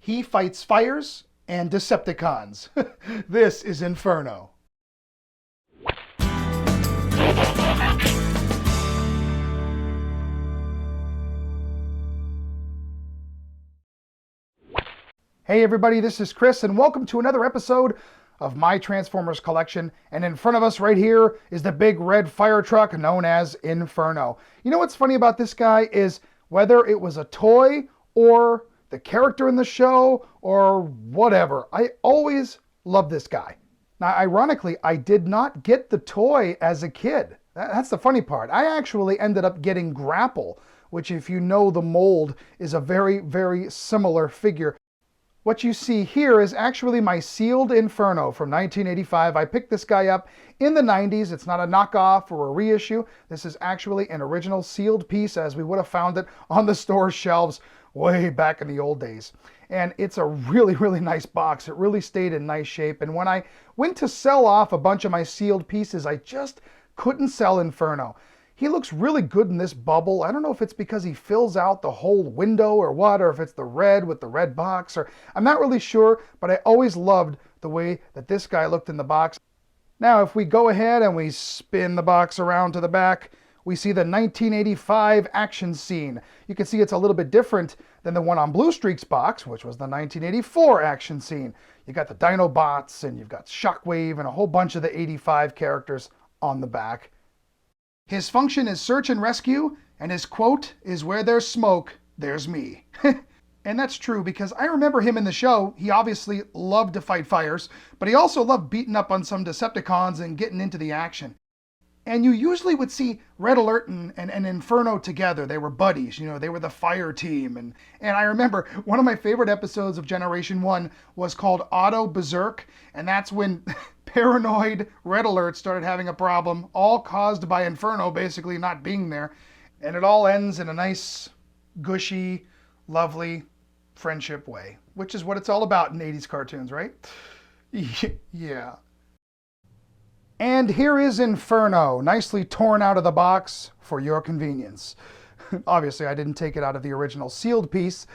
He fights fires and Decepticons. This is Inferno. Hey everybody, this is Chris, and welcome to another episode of my Transformers collection. And in front of us right here is the big red fire truck known as Inferno. You know what's funny about this guy is whether it was a toy or the character in the show or whatever, I always loved this guy. Now, ironically, I did not get the toy as a kid. That's the funny part. I actually ended up getting Grapple, which, if you know the mold, is a very, very similar figure. What you see here is actually my sealed Inferno from 1985. I picked this guy up in the 90s. It's not a knockoff or a reissue. This is actually an original sealed piece as we would have found it on the store shelves way back in the old days. And it's a really, really nice box. It really stayed in nice shape. And when I went to sell off a bunch of my sealed pieces, I just couldn't sell Inferno. He looks really good in this bubble. I don't know if it's because he fills out the whole window or what, or if it's the red with the red box, or I'm not really sure, but I always loved the way that this guy looked in the box. Now, if we go ahead and we spin the box around to the back, we see the 1985 action scene. You can see it's a little bit different than the one on Blue Streak's box, which was the 1984 action scene. You got the Dinobots, and you've got Shockwave, and a whole bunch of the 85 characters on the back. His function is search and rescue, and his quote is, "Where there's smoke, there's me." And that's true because I remember him in the show. He obviously loved to fight fires, but he also loved beating up on some Decepticons and getting into the action. And you usually would see Red Alert and Inferno together. They were buddies, you know, they were the fire team. And I remember one of my favorite episodes of Generation 1 was called Auto Berserk, and that's when paranoid Red Alert started having a problem, all caused by Inferno basically not being there. And it all ends in a nice, gushy, lovely friendship way, which is what it's all about in 80s cartoons, right? Yeah. And here is Inferno, nicely torn out of the box for your convenience. Obviously, I didn't take it out of the original sealed piece.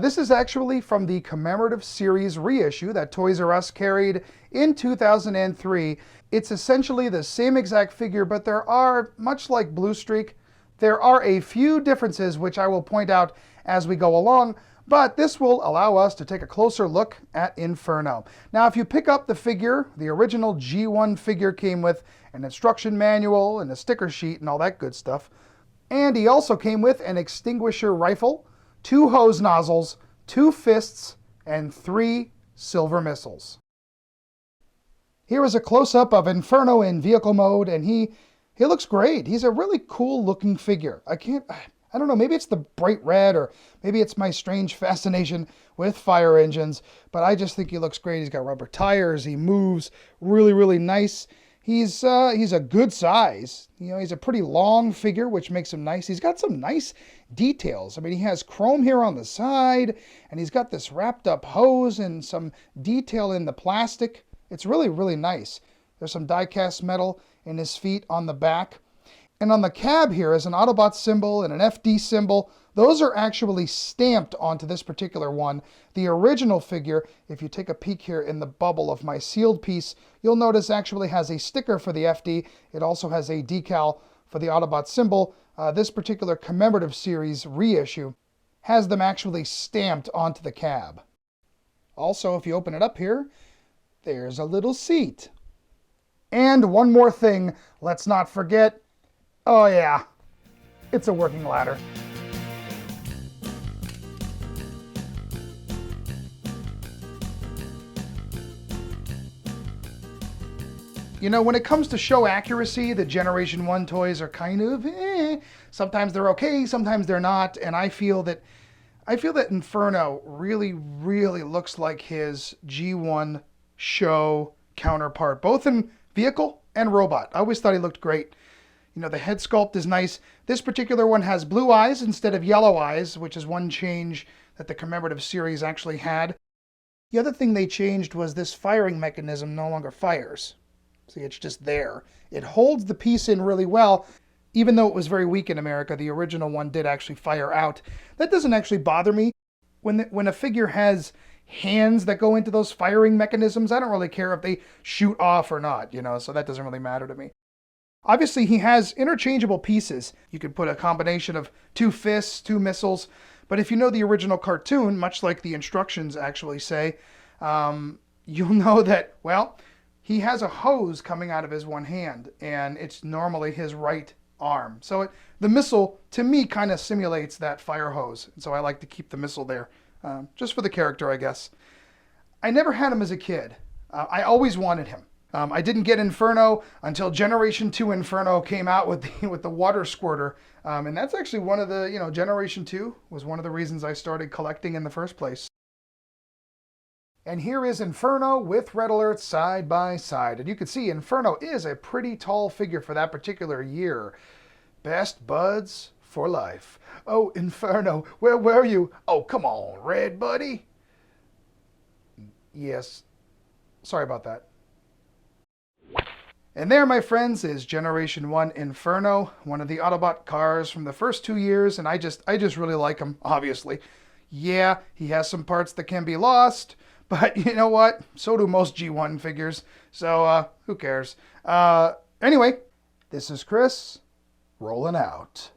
This is actually from the commemorative series reissue that Toys R Us carried in 2003. It's essentially the same exact figure, but there are, much like Blue Streak, there are a few differences which I will point out as we go along. But this will allow us to take a closer look at Inferno. Now, if you pick up the figure, the original G1 figure came with an instruction manual and a sticker sheet and all that good stuff. And he also came with an extinguisher rifle, 2 hose nozzles, 2 fists, and 3 silver missiles. Here is a close-up of Inferno in vehicle mode, and he looks great. He's a really cool looking figure. I don't know, maybe it's the bright red, or maybe it's my strange fascination with fire engines, but I just think he looks great. He's got rubber tires, he moves really, really nice. He's a good size. You know, he's a pretty long figure, which makes him nice. He's got some nice details. I mean, he has chrome here on the side, and he's got this wrapped up hose and some detail in the plastic. It's really, really nice. There's some die-cast metal in his feet on the back. And on the cab here is an Autobot symbol and an FD symbol. Those are actually stamped onto this particular one. The original figure, if you take a peek here in the bubble of my sealed piece, you'll notice actually has a sticker for the FD. It also has a decal for the Autobot symbol. This particular commemorative series reissue has them actually stamped onto the cab. Also, if you open it up here, there's a little seat. And one more thing, let's not forget, oh yeah, it's a working ladder. You know, when it comes to show accuracy, the Generation 1 toys are kind of Sometimes they're okay, sometimes they're not, and I feel that Inferno really, really looks like his G1 show counterpart, both in vehicle and robot. I always thought he looked great. You know, the head sculpt is nice. This particular one has blue eyes instead of yellow eyes, which is one change that the commemorative series actually had. The other thing they changed was this firing mechanism no longer fires. See, it's just there. It holds the piece in really well. Even though it was very weak in America, the original one did actually fire out. That doesn't actually bother me. When a figure has hands that go into those firing mechanisms. I don't really care if they shoot off or not, so that doesn't really matter to me. Obviously, he has interchangeable pieces. You could put a combination of 2 fists, 2 missiles, but if you know the original cartoon, much like the instructions actually say, you'll know that, well, he has a hose coming out of his one hand, and it's normally his right arm. So the missile, to me, kind of simulates that fire hose, and so I like to keep the missile there, just for the character, I guess. I never had him as a kid. I always wanted him. I didn't get Inferno until Generation 2 Inferno came out with the water squirter. And that's actually one of the, Generation 2 was one of the reasons I started collecting in the first place. And here is Inferno with Red Alert side by side. And you can see Inferno is a pretty tall figure for that particular year. Best buds for life. Oh, Inferno, where were you? Oh, come on, Red buddy. Yes, sorry about that. And there, my friends, is Generation 1 Inferno, one of the Autobot cars from the first 2 years, and I just really like him, obviously. Yeah, he has some parts that can be lost, but you know what? So do most G1 figures, so who cares? Anyway, this is Chris, rolling out.